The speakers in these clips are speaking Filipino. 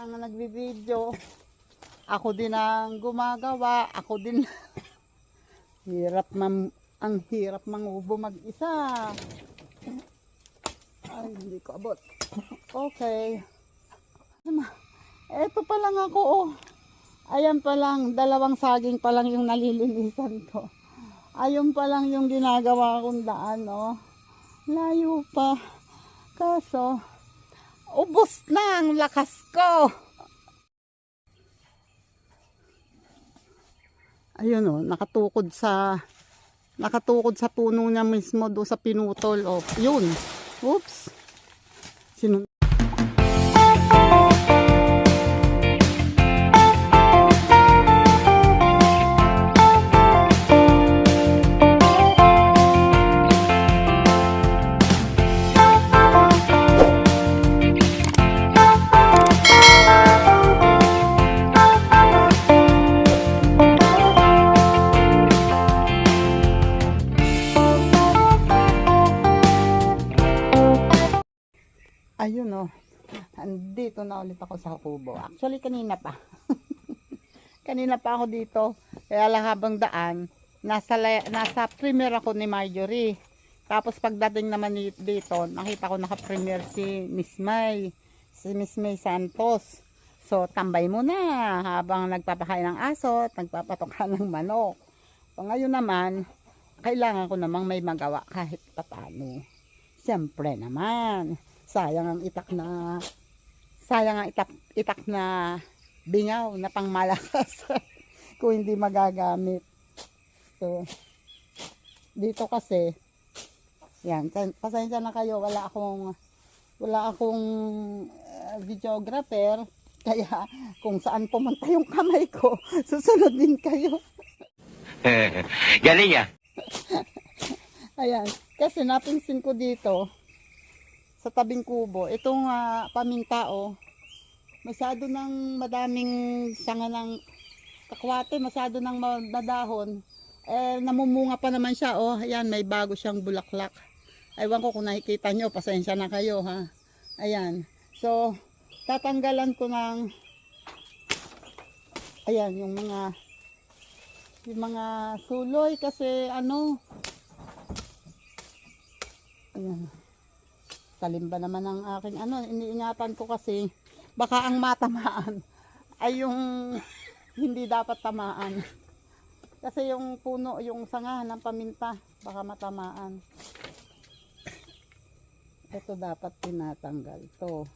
ang nagbibideo. Ako din ang gumagawa. Ako din. Ang hirap mangubo mag-isa. Ay, hindi ko abot. Okay. Eto pa lang ako, oh. Ayan pa lang, 2 saging pa lang yung nalilinisan ko. Ayun pa lang yung ginagawa kong daan, oh. Layo pa. Kaso, ubos na ang lakas ko. Ayun, oh, nakatukod sa puno niya mismo do sa pinutol. Oh, yun. Oops. Ayun, oh. Andito na ulit ako sa kubo. Actually, kanina pa. Kanina pa ako dito. Kaya lang habang daan, nasa premiere ako ni Marjorie. Tapos pagdating naman dito, nakita ko naka-premiere si Miss May. Si Miss May Santos. So, tambay muna habang nagpapakain ng aso at nagpapatokan ng manok. So, ngayon naman, kailangan ko namang may magawa kahit paano. Siyempre naman. Sayang ang itak na bingaw na pangmalakas kung hindi magagamit. So, dito kasi, yan, pasensya na kayo, wala akong videographer, kaya kung saan pumunta yung kamay ko, susunod din kayo. Galing ya. Ayan, kasi napinsin ko dito, sa tabing kubo, itong paminta, oh, masyado ng madaming sanga ng kakwate, masyado ng madahon. Namumunga pa naman siya, oh, ayan, may bago siyang bulaklak. Aywan ko kung nakikita nyo, pasensya na kayo, ha. Ayan, so, tatanggalan ko ng, ayan, yung mga suloy, kasi ano, ayan, talimba naman ang aking iniingatan ko kasi baka ang matamaan ay yung hindi dapat tamaan. Kasi yung puno, yung sanga ng paminta, baka matamaan. Ito dapat tinatanggal to.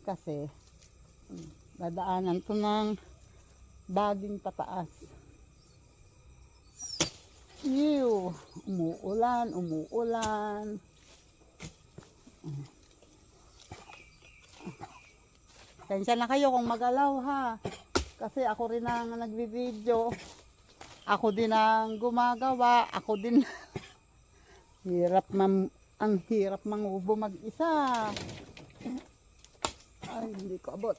Kasi dadaanan to ng baging pataas. Ew, umuulan. Tensya na kayo kung magalaw, ha. Kasi ako rin ang nagbibideo. Ako din ang gumagawa. Ako din. Ang hirap mangubo mag-isa. Ay, hindi ko abot.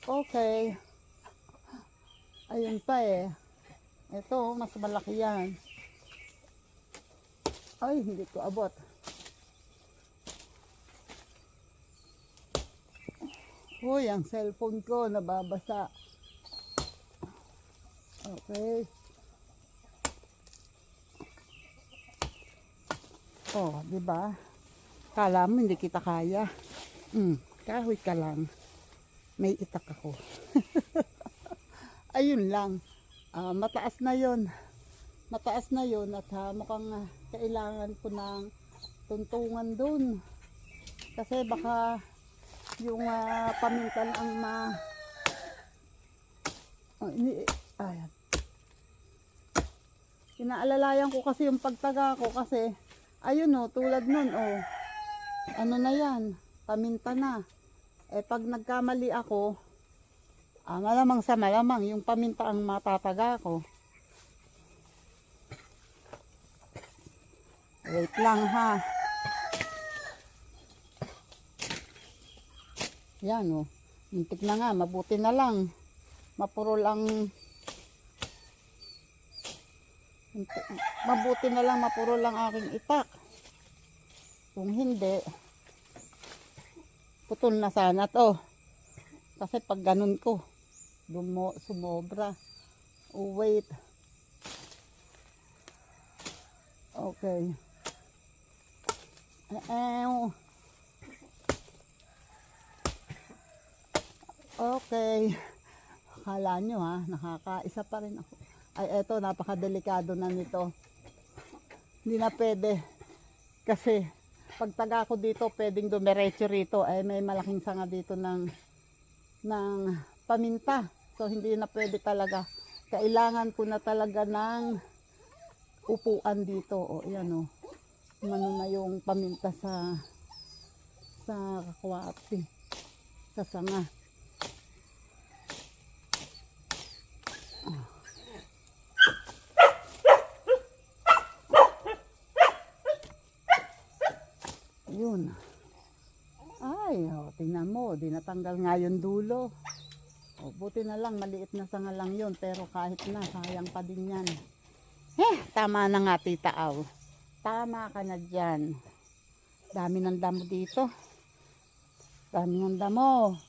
Okay. Ayun pa eh. Ito, mas malaki yan. Ay, hindi ko abot. Uy, ang cellphone ko nababasa. Okay. Oh, di ba? Kala mo hindi kita kaya. Kahoy ka lang. May itak ako. Ayun lang. Mataas na 'yon. Mataas na 'yon at mukhang kailangan ko ng tuntungan doon. Kasi baka yung paminta ang ayan. Inaalalayan ko kasi yung pagtaga ko kasi ayun, oh, tulad nun, oh, ano na yan, paminta na. Pag nagkamali ako, malamang sa malamang yung paminta ang matataga ko. Wait lang, ha. Yan, oh. Muntik na nga, mabuti na lang. Mapurol ang aking itak. Kung hindi, putol na sana to. Kasi pag ganun ko, sumobra. Oh, wait. Okay. Okay. Akala nyo ha, nakakaisa pa rin ako. Ay, eto, napakadelikado na nito. Hindi na pwede. Kasi, pag taga ko dito, pwedeng dumiretso rito. Ay, may malaking sanga dito ng paminta. So, hindi na pwede talaga. Kailangan ko na talaga ng upuan dito. O, yan o. Mano na yung paminta sa kakwati. Sa sanga. Yun. Ay, tingnan mo, di natanggal nga yung dulo. Buti na lang, maliit na sanga lang yun, pero kahit na, sayang pa din yan. Tama na nga, Tita Aw. Tama ka na dyan. Dami ng damo dito. Dami ng damo.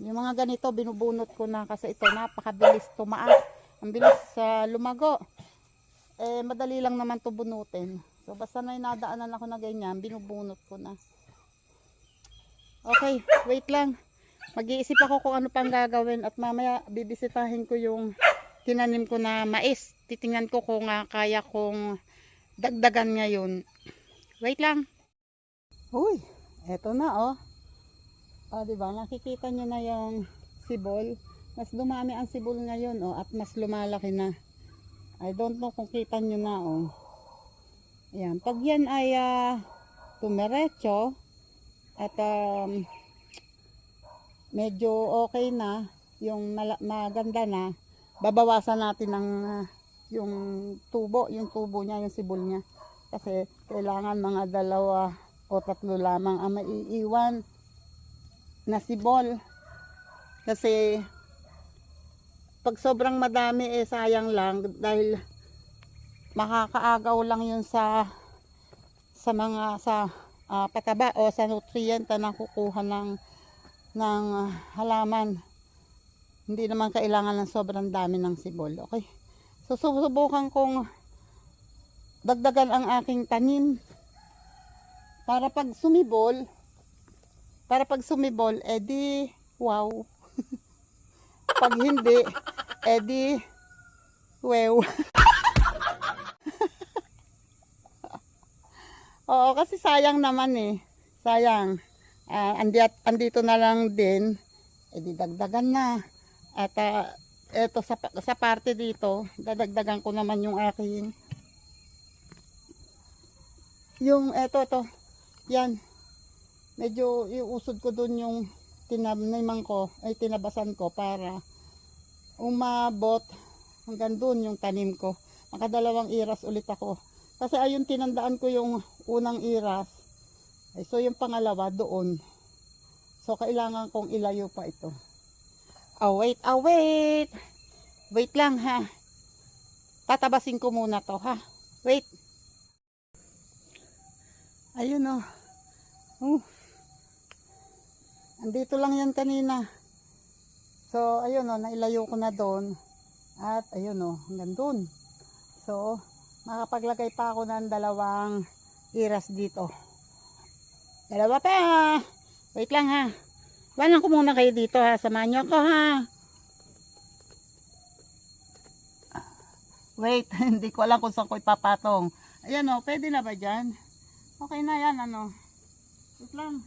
Yung mga ganito, binubunot ko na kasi ito, napakabilis tumaas. Ang bilis lumago. Madali lang naman to bunutin. So, basta may nadaanan ako na ganyan, binubunot ko na. Okay, wait lang. Mag-iisip ako kung ano pang gagawin at mamaya bibisitahin ko yung tinanim ko na mais. Titingnan ko kung kaya kong dagdagan ngayon. Wait lang. Uy, eto na oh. Diba, nakikita nyo na yung sibol. Mas dumami ang sibol ngayon at mas lumalaki na. I don't know kung kita nyo na oh. Ayan, pag yan ay tumiretso at medyo okay na, yung maganda na, babawasan natin ng yung tubo niya, yung sibol niya. Kasi kailangan mga 2 o 3 lamang ang maiiwan na sibol. Kasi pag sobrang madami sayang lang dahil makakaagaw lang yun sa pataba o sa nutrient na nakukuha ng halaman. Hindi naman kailangan ng sobrang dami ng sibol. Okay, so susubukan kong dagdagan ang aking tanim para pag sumibol edi wow. Pag hindi edi wow. Oo, kasi sayang naman sayang. Andito na lang din, edi dagdagan na. At eto sa parte dito, dadagdagan ko naman yung aking eto. Yan. Medyo iusod ko dun yung tinabasan ko para umabot hanggang dun yung tanim ko. Makadalawang iras ulit ako. Kasi ayun, tinandaan ko yung unang iras. So yung pangalawa doon. So kailangan kong ilayo pa ito. Wait. Wait lang ha. Tatabasin ko muna to ha. Wait. Ayun andito lang yan kanina. So ayun nailayo ko na doon. At ayun hanggang doon. So makapaglagay pa ako ng 2 iras dito. 2 pa. Wait lang ha. Walang ko muna kayo dito ha. Samahan nyo ako ha. Wait, hindi ko alam kung saan ko ipapatong. Ayan pwede na ba dyan? Okay na yan Wait lang.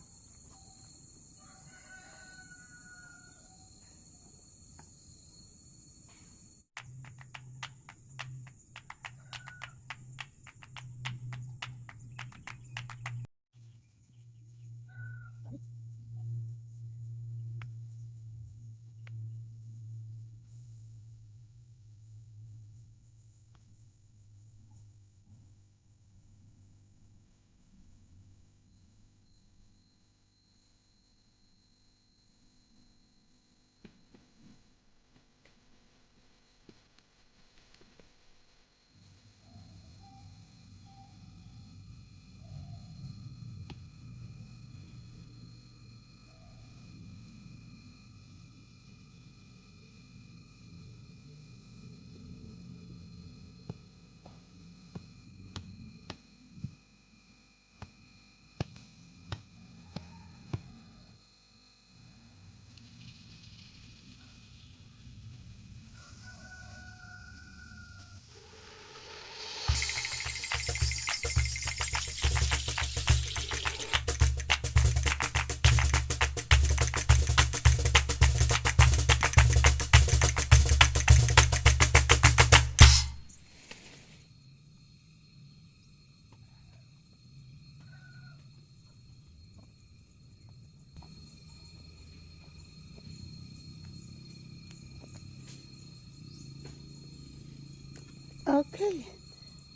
Okay.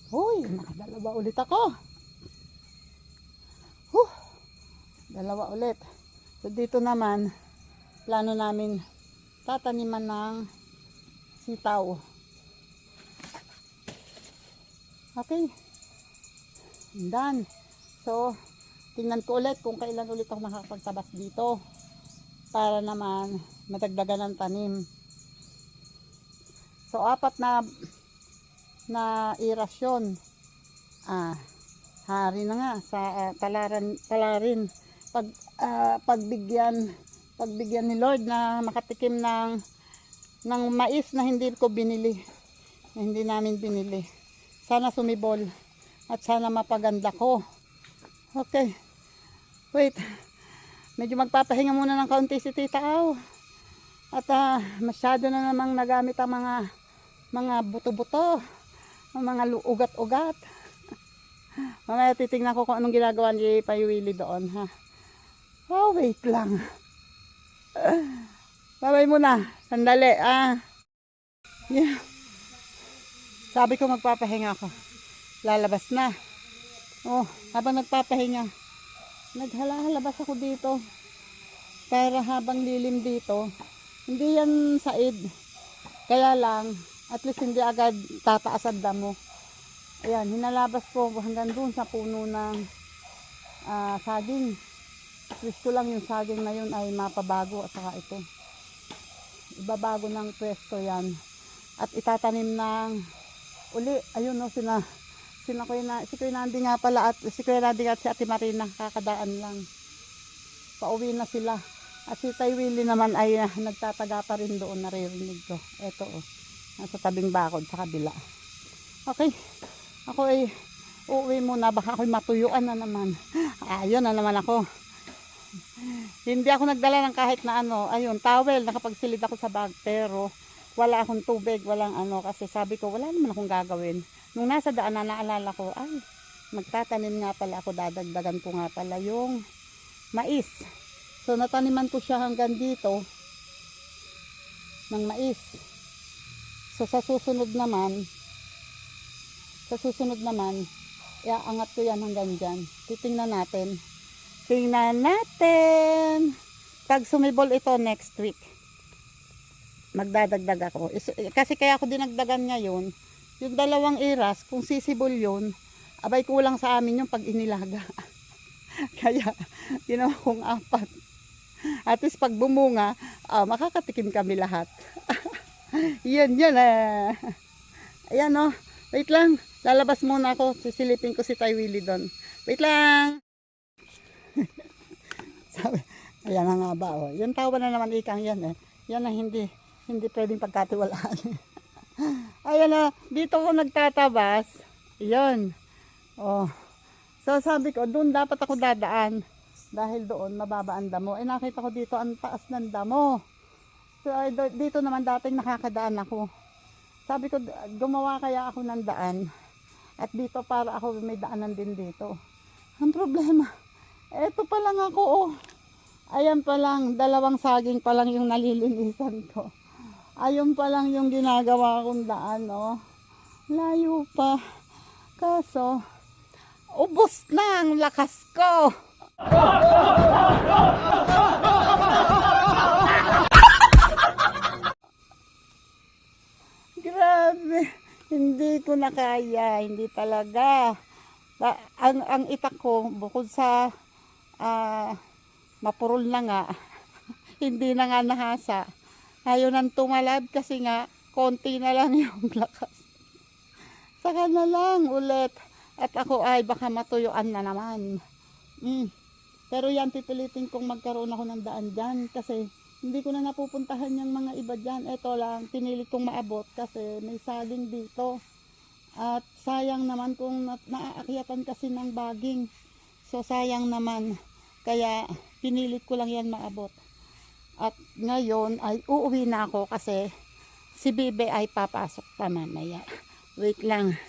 Uy, nakadalawa ulit ako. Huh, dalawa ulit. So dito naman, plano namin tataniman ng sitaw. Okay. Done. So, tingnan ko ulit kung kailan ulit ako makakapagtabas dito. Para naman madagdagan ng tanim. So, 4 na irasyon. Hari na nga sa talarin. Pagbigyan ni Lord na makatikim ng mais na hindi ko binili. Na hindi namin binili. Sana sumibol at sana mapaganda ko. Okay. Wait. Medyo magpapahinga muna ng kaunti si Tita Aw. At masyado na namang nagamit ang mga buto-buto, ang mga ugat-ugat. Mamaya titingnan ko kung anong ginagawa ni Payuwili doon, ha. Oh, wait lang. Babay muna. Sandali, Yeah. Sabi ko magpapahinga ako. Lalabas na. Oh, habang nagpapahinga, naghala-halabas ako dito. Para habang lilim dito, hindi yan said. Kaya lang, at least hindi agad tataas ang damo. Ayan, hinalabas ko hanggang dun sa puno ng saging. Gusto lang yung saging na yun ay mapabago at saka ito. Ibabago ng pwesto yan. At itatanim ng uli. Ayun no, si Kuya Nandi nga pala at si Kuya Nandi at si Ate Marina kakadaan lang. Pauwi na sila. At si Tay Willie naman ay nagtataga pa rin doon, naririnig ko. Eto nasa tabing bakod sa kabila. Okay, ako ay uuwi muna, baka ako'y matuyuan na naman. Ayun na naman ako. Hindi ako nagdala ng kahit na ayun, towel, nakapagsilid ako sa bag, pero wala akong tubig, walang kasi sabi ko, wala naman akong gagawin. Nung nasa daan na naalala ko, ay, magtatanim nga pala ako, dadagdagan ko nga pala yung mais. So nataniman ko siya hanggang dito ng mais. So sa susunod naman, iaangat ko yan hanggang dyan. Titingnan natin. Tingnan natin. Pag sumibol ito next week, magdadagdag ako. Kasi kaya ako dinagdagan ngayon, yung 2 iras, kung sisibol yun, abay kulang sa amin yung pag inilaga. Kaya, ginawa kong 4. At least pag bumunga, makakatikim kami lahat. Yan. Ayan o. Wait lang. Lalabas muna ako. Sisilipin ko si Tay Willie doon. Wait lang. Sabi, ayan na nga ba o. Yung tawa na naman ikang yan eh. Yan na hindi pwedeng pagkatiwalaan. Ayan na. Dito ko nagtatabas. Yan. Oh. So sabi ko, doon dapat ako dadaan. Dahil doon mababa ang damo. Nakita ko dito ang taas ng damo. So dito naman dating nakakadaan ako. Sabi ko, gumawa kaya ako ng daan. At dito para ako may daanan din dito. Ang problema, eto pa lang ako oh. Ayan pa lang, 2 saging pa lang yung nalilinisan ko. Ayun pa lang yung ginagawa kong daan oh. Layo pa. Kaso, ubos na ang lakas ko. Grabe, hindi ko na kaya, hindi talaga. Ang itak ko, bukod sa mapurol na nga, hindi na nga nahasa. Ayaw nang tumalab kasi nga, konti na lang yung lakas. Saka na lang ulit. At ako ay baka matuyuan na naman. Pero yan, pipilitin kong magkaroon ako ng daan dyan kasi hindi ko na napupuntahan yung mga iba dyan. Ito lang, pinilit kong maabot kasi may saging dito. At sayang naman kung naaakyatan kasi ng baging. So sayang naman. Kaya pinilit ko lang yan maabot. At ngayon ay uuwi na ako kasi si Bibe ay papasok pa mamaya. Wait lang.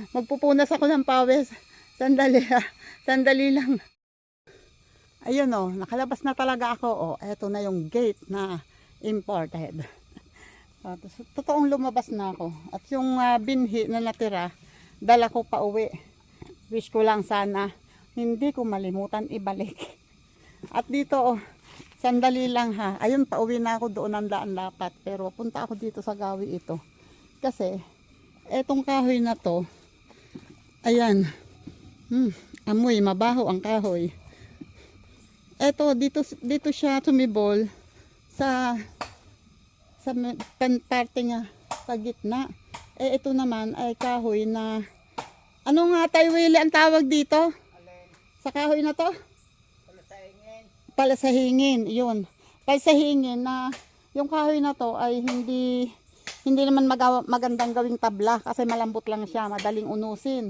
Magpupunas ako ng pawis. Sandali lang. Ayun nakalabas na talaga ako. Eto na yung gate na imported. Totoong lumabas na ako. At yung binhi na natira, dala ko pa uwi. Wish ko lang sana hindi ko malimutan ibalik. At dito, sandali lang ha. Ayun, pauwi na ako, doon ang daan dapat. Pero punta ako dito sa gawi ito. Kasi, etong kahoy na to, ayan, amoy, mabaho ang kahoy. Eto, dito siya tumibol sa parte nga sa gitna. Ito naman ay kahoy na, ano nga tayo, Willie, ang tawag dito? Sa kahoy na to? Palasahingin, yun. Palasahingin na yung kahoy na to ay hindi naman magandang gawing tabla kasi malambot lang siya, madaling unusin.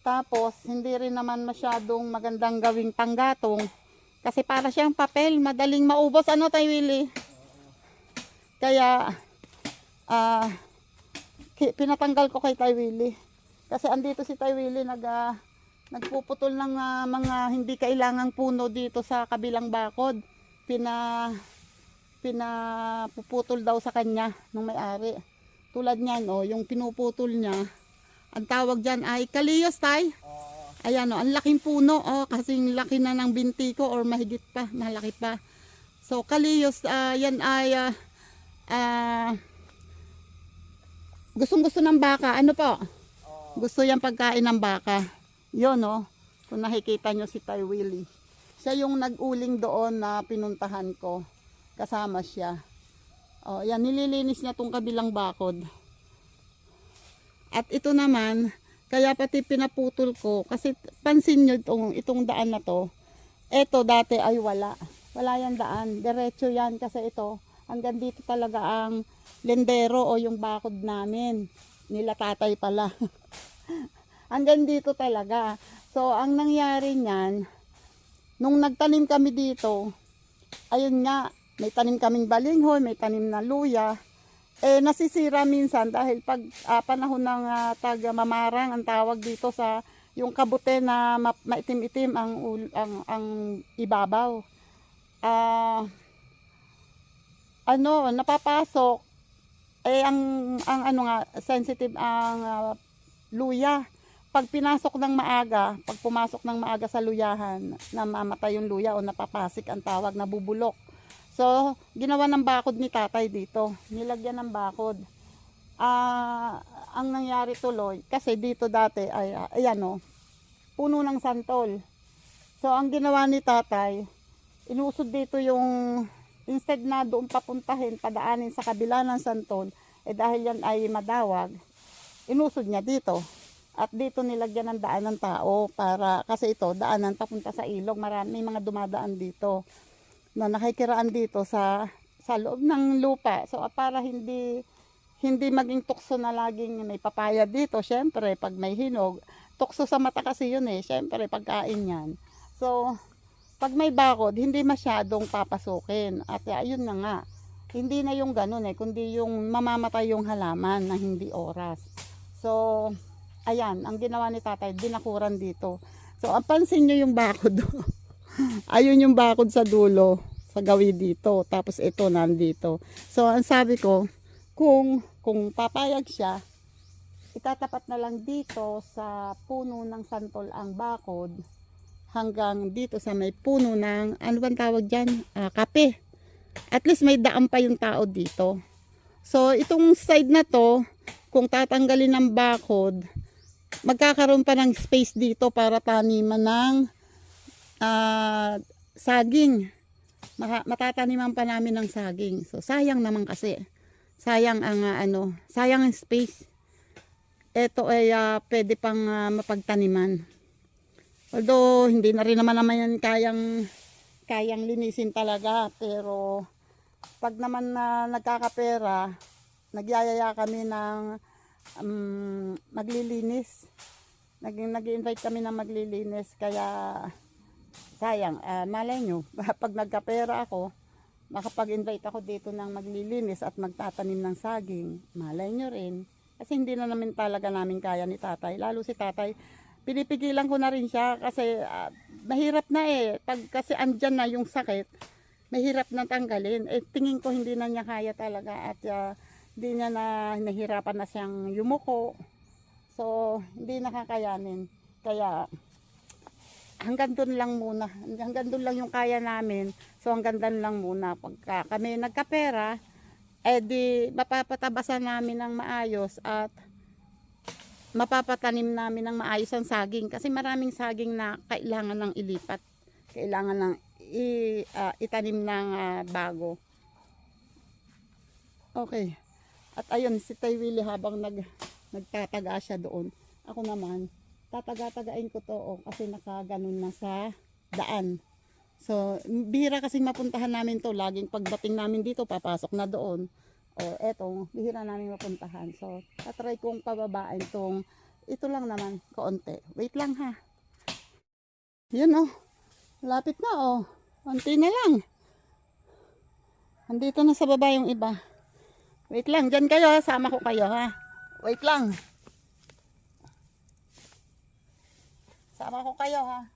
Tapos hindi rin naman masyadong magandang gawing panggatong kasi para siyang papel, madaling maubos. Ano tayo, Willie? Kaya pinatanggal ko kay Tay Willie. Kasi andito si Tay Willie nagpuputol ng mga hindi kailangang puno dito sa kabilang bakod. Pinapuputol daw sa kanya ng may-ari. Tulad niyan, yung pinuputol niya, ang tawag diyan ay kaliyos, Tay. Ayan, ang laking puno, kasing laki na ng binti ko or mahigit pa, malaki pa. So kaliyos, yan ay gustong-gusto ng baka. Ano po? Gusto yan pagkain ng baka. Yun, kung nakikita nyo si Tay Willie. Siya yung nag-uling doon na pinuntahan ko. Kasama siya. Yan, nililinis niya tong kabilang bakod. At ito naman, kaya pati pinaputol ko. Kasi pansin nyo itong daan na to. Ito dati ay wala. Wala yan daan. Diretso yan kasi ito. Hanggang dito talaga ang lendero o yung bakod namin. Nila tatay pala. Hanggang dito talaga. So, ang nangyari niyan, nung nagtanim kami dito, ayun nga, may tanim kaming balinghoy, may tanim na luya. Nasisira minsan dahil pag panahon ng mamarang ang tawag dito sa yung kabute na maitim-itim ang ibabaw. Napapasok ang ano nga sensitive ang luya. Pag pumasok ng maaga sa luyahan, namamatay yung luya o napapasik ang tawag, nabubulok. So, ginawa ng bakod ni tatay dito. Nilagyan ng bakod. Ang nangyari tuloy, kasi dito dati ay, ayan puno ng santol. So, ang ginawa ni tatay, inusod dito yung, instead na doon papuntahin, padaanin sa kabila ng santol, dahil yan ay madawag, inusod niya dito. At dito nilagyan ng daan ng tao kasi ito, daanan papunta sa ilog. May mga dumadaan dito na nakikiraan dito sa loob ng lupa. So para hindi maging tukso na laging may papaya dito. Syempre, pag may hinog, tukso sa mata kasi yun syempre, pagkain yan. So, pag may bakod, hindi masyadong papasukin. At ayun na nga, hindi na yung ganun kundi yung mamamatay yung halaman na hindi oras. So, ayan, ang ginawa ni tatay, dinakuran dito. So, ang pansin nyo yung bakod. Ayun yung bakod sa dulo, sa gawi dito. Tapos ito, nandito. So, ang sabi ko, kung papayag siya, itatapat na lang dito sa puno ng santol ang bakod hanggang dito sa may puno ng, ano bang tawag dyan? Kape. At least may daan pa yung tao dito. So, itong side na to, kung tatanggalin ng bakod, magkakaroon pa ng space dito para taniman ng saging. Matataniman pa namin ng saging. So, sayang naman kasi. Sayang sayang ang space. Ito ay pwede pang mapagtaniman. Although, hindi na rin naman yan kayang linisin talaga. Pero, pag naman nagkakapera, nagyayaya kami ng maglilinis. Nag-invite kami ng maglilinis. Kaya, sayang. Malay nyo, pag nagkapera ako, makapag-invite ako dito ng maglilinis at magtatanim ng saging. Malay nyo rin. Kasi hindi na namin talaga namin kaya ni tatay. Lalo si tatay, pinipigilan ko na rin siya kasi mahirap na kasi andyan na yung sakit, mahirap na tanggalin. Tingin ko hindi na niya kaya talaga at hindi niya na nahirapan na siyang yumuko. So, hindi nakakayanin. Kaya, hanggang doon lang muna. Hanggang doon lang yung kaya namin. So, hanggang doon lang muna. Pagka kami nagkapera, di mapapatabasan namin ng maayos at mapapatanim namin ng maayos ang saging. Kasi maraming saging na kailangan ng ilipat. Kailangan ng itanim ng bago. Okay. At ayun, si Tay Willie habang nagtataga siya doon. Ako naman, tataga-tagain ko to kasi nakaganon na sa daan. So, bihira kasing mapuntahan namin to. Laging pagdating namin dito, papasok na doon. O eto, bihira namin mapuntahan. So, tatry kong pababain tong, ito lang naman, kaunti. Wait lang ha. Yan lapit na konti na lang. Andito na sa baba yung iba. Wait lang, dyan kayo ha. Sama ko kayo ha. Wait lang. Sama ko kayo ha.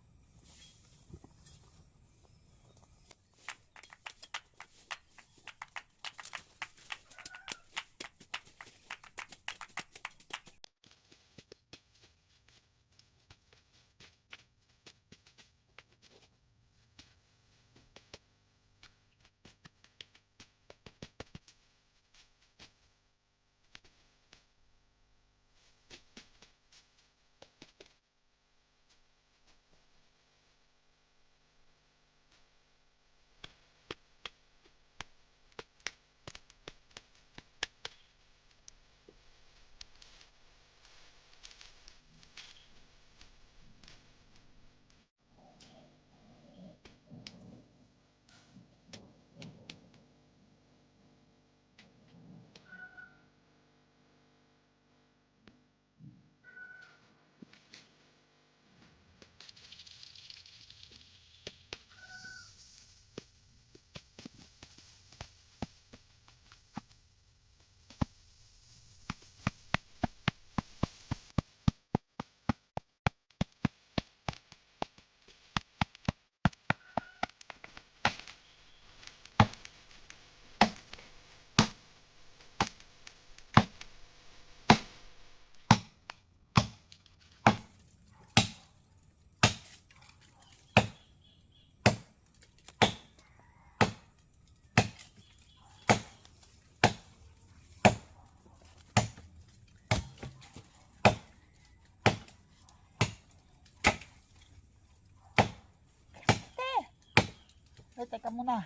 Ay, teka muna.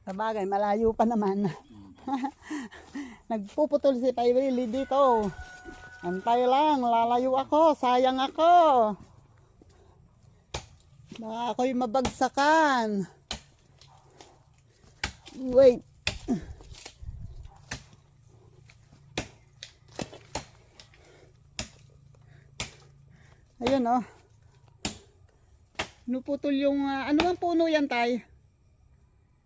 Sabagay, malayo pa naman. Nagpuputol si Tay Willie dito. Antay lang, lalayo ako. Sayang ako. Baka ako'y mabagsakan. Wait. Ayun Nuputol yung, ano bang puno yan, Tay?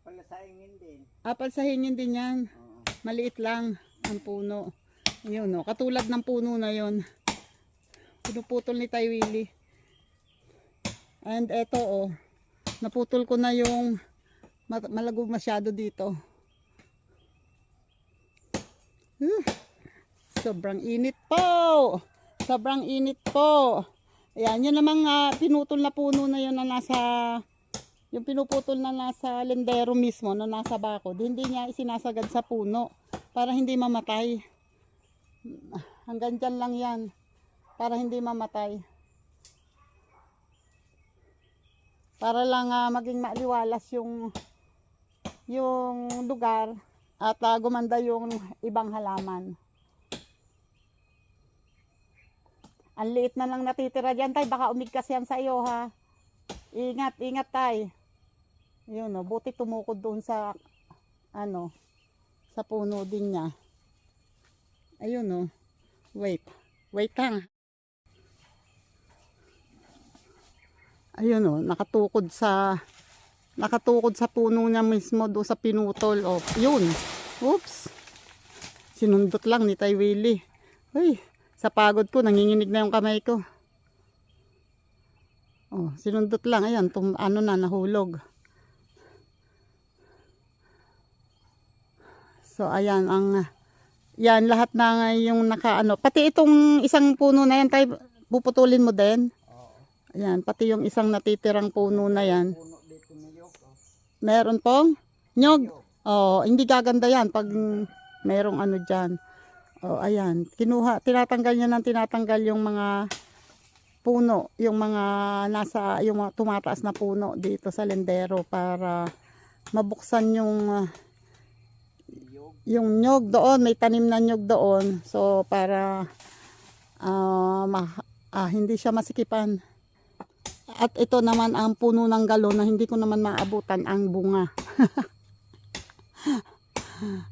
Palasahingin din. Palsahingin din yan. Oo. Maliit lang ang puno. Ayun katulad ng puno na yon. Pinuputol ni Tay Willie. And eto naputol ko na yung malago masyado dito. Sobrang init po. Sobrang init po. Ayan, yun namang pinutol na puno na yun na nasa, yung pinuputol na nasa lindero mismo, na nasa bakod, hindi niya isinasagad sa puno para hindi mamatay. Hanggang dyan lang yan, para hindi mamatay. Para lang maging maliwalas yung lugar at gumanda yung ibang halaman. Ang liit na lang natitira dyan, Tay. Baka umigkas yan sa iyo, ha. Ingat, ingat, Tay. Yun, buti tumukod doon sa, sa puno din niya. Ayun, wait. Wait lang. Ayun, nakatukod sa puno niya mismo doon sa pinutol. Yun. Oops. Sinundot lang ni Tay Willie. Uy. Sa pagod ko, nanginginig na yung kamay ko. Sinundot lang. Ayan, nahulog. So ayan yan lahat na yung nakaano. Pati itong isang puno na yan tayo puputulin mo din. Oo. Ayan, pati yung isang natitirang puno na yan. Puno dito niyog. Oh. Meron pong nyog. Niyog. Oh, hindi gaganda yan pag merong ano dyan. Oh, ayan. Tinatanggal niya ng tinatanggal yung mga puno, yung mga yung mga tumataas na puno dito sa lendero para mabuksan Niyog. yung nyog doon. May tanim na nyog doon. So, para hindi siya masikipan. At ito naman ang puno ng galon na hindi ko naman maabutan ang bunga.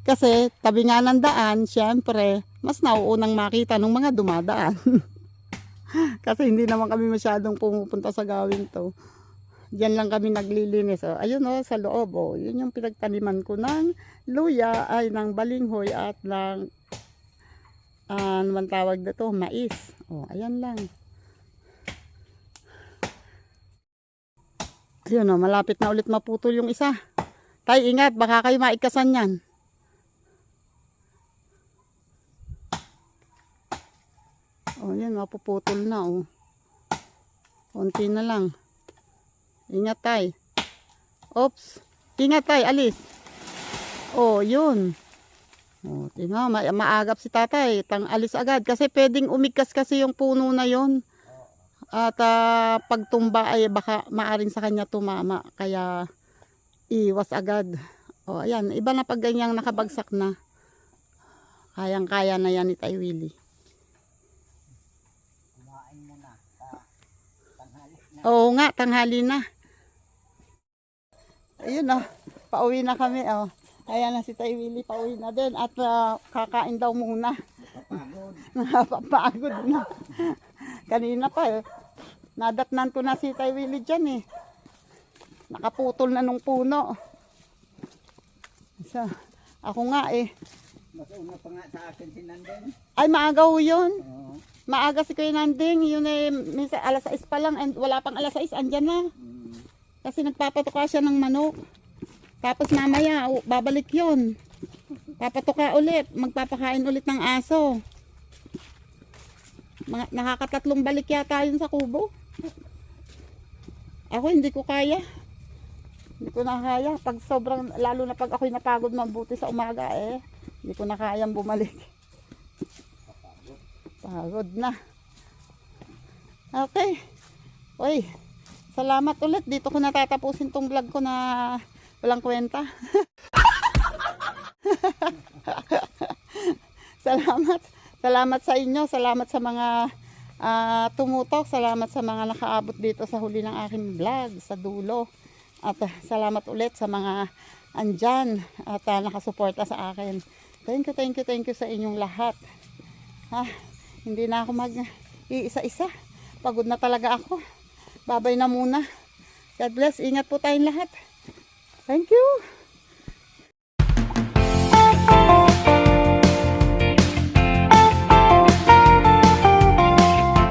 Kasi tabi nga ng daan, syempre, mas nauunang makita ng mga dumadaan. Kasi hindi naman kami masyadong pumupunta sa gawin to. Diyan lang kami naglilinis. So, ayun sa loob. Yun yung pinagtaniman ko ng luya, ay ng balinghoy at ng ano man tawag dito, mais. Ayan lang. Ayun malapit na ulit maputol yung isa. Tay, ingat, baka kayo maikasan yan. Yan, mapuputol na, Konti na lang. Ingat, tay. Oops. Ingat, tay, alis. Yun. Tingnan, maagap si tatay. Alis agad. Kasi pwedeng umigkas kasi yung puno na yon. At pagtumba ay baka maaring sa kanya tumama. Kaya iwas agad. Ayan. Iba na pag ganyang nakabagsak na. Kayang-kaya na yan ni Tay Willie. Kumain mo na. Tanghali na. Oo nga, tanghali na. Ayun pauwi na kami. Ayan na si Tay Willie, pauwi na din. At kakain daw muna. Napapagod na. Kanina pa nadatnan ko na si Tay Willie dyan Nakaputol na nung puno. So, ako nga Mas una pa nga sa akin si Nandeng. Ay, maaga ho yun. Oo. Maaga si Kuya Nanding. Yun minsan alas 6 pa lang. And wala pang alas 6, andyan na. Kasi nagpapatuka siya ng manok. Tapos mamaya, babalik yun. Papatuka ulit. Magpapakain ulit ng aso. Nakakatatlong balik yata yun sa kubo. Ako hindi ko kaya. Hindi ko na kaya. Pag sobrang, lalo na pag ako'y napagod mabuti sa umaga hindi ko na kayang bumalik. Pagod na. Okay. Uy, salamat ulit. Dito ko natatapusin tong vlog ko na walang kwenta. Salamat. Salamat sa inyo. Salamat sa mga tumutok. Salamat sa mga nakaabot dito sa huli ng aking vlog, sa dulo. At salamat ulit sa mga andyan at nakasuporta sa akin. Thank you sa inyong lahat. Hindi na ako mag-iisa-isa. Pagod na talaga ako. Babay na muna. God bless. Ingat po tayong lahat. Thank you.